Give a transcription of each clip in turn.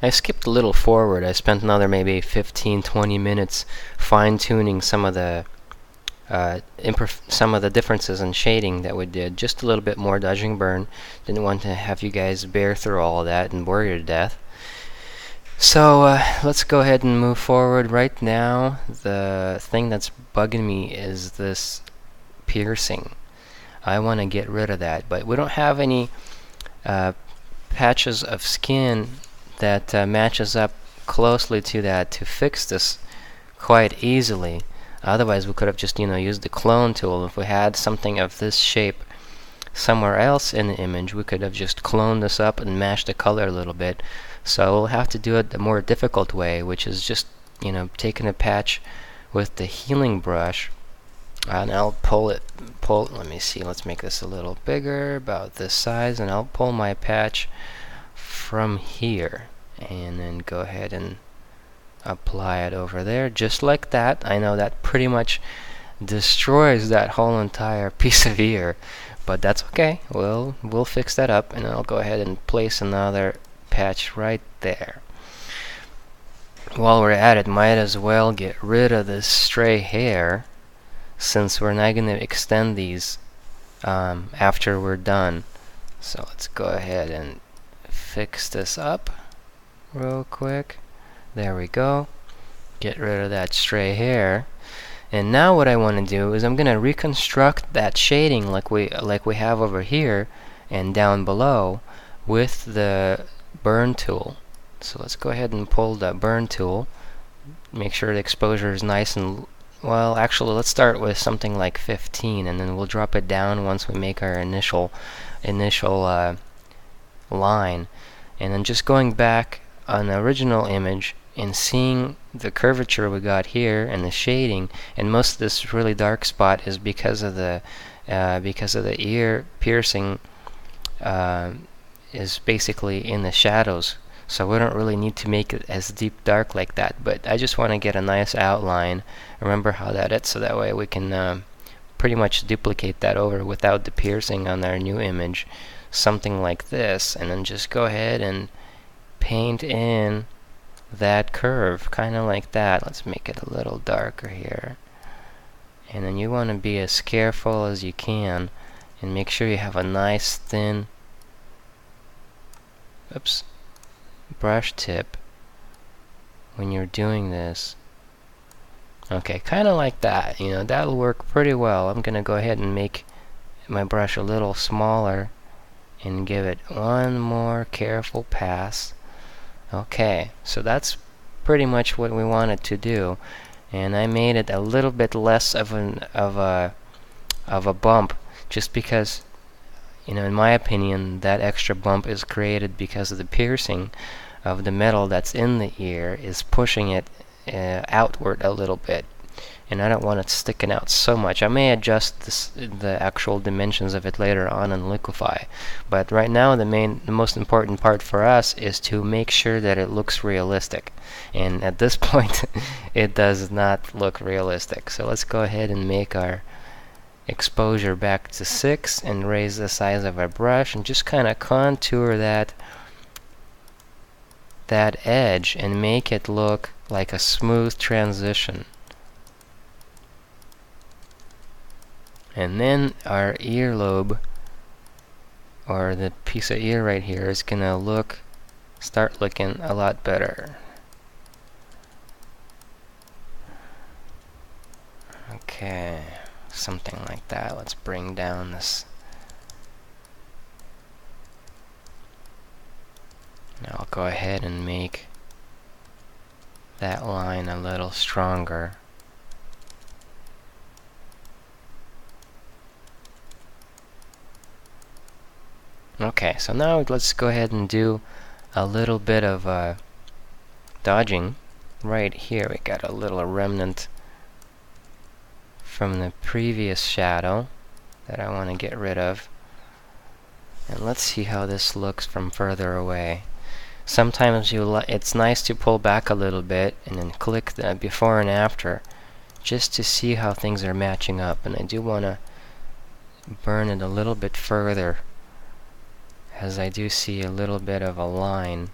I skipped a little forward. I spent another maybe 15-20 minutes fine-tuning some of the differences in shading that we did. Just a little bit more dodging burn. Didn't want to have you guys bear through all of that and bore you to death. So let's go ahead and move forward. Right now, the thing that's bugging me is this piercing. I want to get rid of that, but we don't have any patches of skin that matches up closely to that to fix this quite easily. Otherwise, we could have just used the clone tool. If we had something of this shape somewhere else in the image, we could have just cloned this up and mashed the color a little bit. So we'll have to do it the more difficult way, which is just taking a patch with the healing brush, and I'll let me see, let's make this a little bigger, about this size, and I'll pull my patch from here and then go ahead and apply it over there just like that. I know that pretty much destroys that whole entire piece of ear, but that's okay. We'll fix that up, and I'll go ahead and place another patch right there. While we're at it, might as well get rid of this stray hair, since we're not going to extend these after we're done. So let's go ahead and fix this up real quick. There we go. Get rid of that stray hair. And now what I want to do is I'm going to reconstruct that shading like we have over here and down below with the burn tool. So let's go ahead and pull the burn tool. Make sure the exposure is nice and, well, actually let's start with something like 15, and then we'll drop it down once we make our initial line. And then just going back on the original image and seeing the curvature we got here and the shading, and most of this really dark spot is because of the ear piercing is basically in the shadows, so we don't really need to make it as deep dark like that, but I just want to get a nice outline. Remember how that is, so that way we can pretty much duplicate that over without the piercing on our new image, something like this, and then just go ahead and paint in that curve, kind of like that. Let's make it a little darker here, and then you want to be as careful as you can and make sure you have a nice thin brush tip when you're doing this. Okay, kind of like that. That'll work pretty well. I'm gonna go ahead and make my brush a little smaller and give it one more careful pass. Okay, so that's pretty much what we wanted to do, and I made it a little bit less of a bump, just because, in my opinion, that extra bump is created because of the piercing of the metal that's in the ear is pushing it outward a little bit, and I don't want it sticking out so much. I may adjust the actual dimensions of it later on in Liquify, but right now the most important part for us is to make sure that it looks realistic, and at this point it does not look realistic. So let's go ahead and make our exposure back to 6 and raise the size of our brush and just kind of contour that edge and make it look like a smooth transition. And then our earlobe, or the piece of ear right here, is gonna start looking a lot better. Okay, something like that. Let's bring down this. Now I'll go ahead and make that line a little stronger. Okay, so now let's go ahead and do a little bit of dodging. Right here we got a little remnant from the previous shadow that I want to get rid of. And let's see how this looks from further away. Sometimes it's nice to pull back a little bit and then click the before and after just to see how things are matching up. And I do want to burn it a little bit further, as I do see a little bit of a line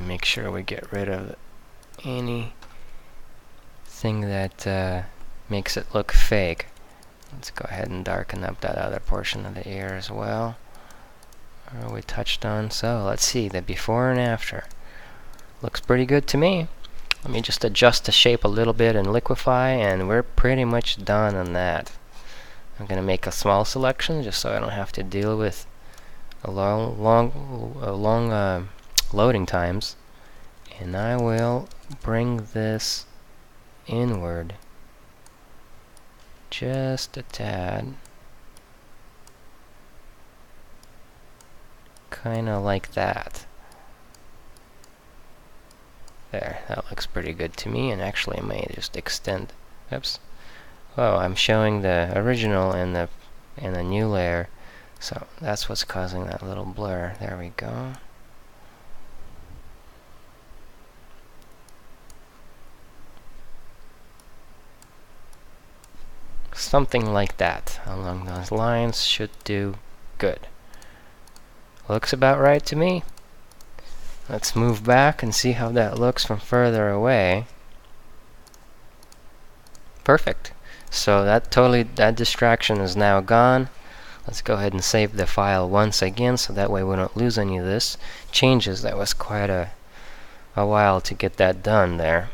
make sure we get rid of anything that makes it look fake. Let's go ahead and darken up that other portion of the ear as well. We touched on. So let's see the before and after. Looks pretty good to me. Let me just adjust the shape a little bit and liquefy, and we're pretty much done on that. I'm going to make a small selection just so I don't have to deal with a long loading times. And I will bring this inward just a tad. Kind of like that. There, that looks pretty good to me, and actually I may just extend. Oops. Oh, I'm showing the original and the new layer, so that's what's causing that little blur. There we go. Something like that along those lines should do good. Looks about right to me. Let's move back and see how that looks from further away. Perfect. So that distraction is now gone. Let's go ahead and save the file once again so that way we don't lose any of this changes. That was quite a while to get that done there.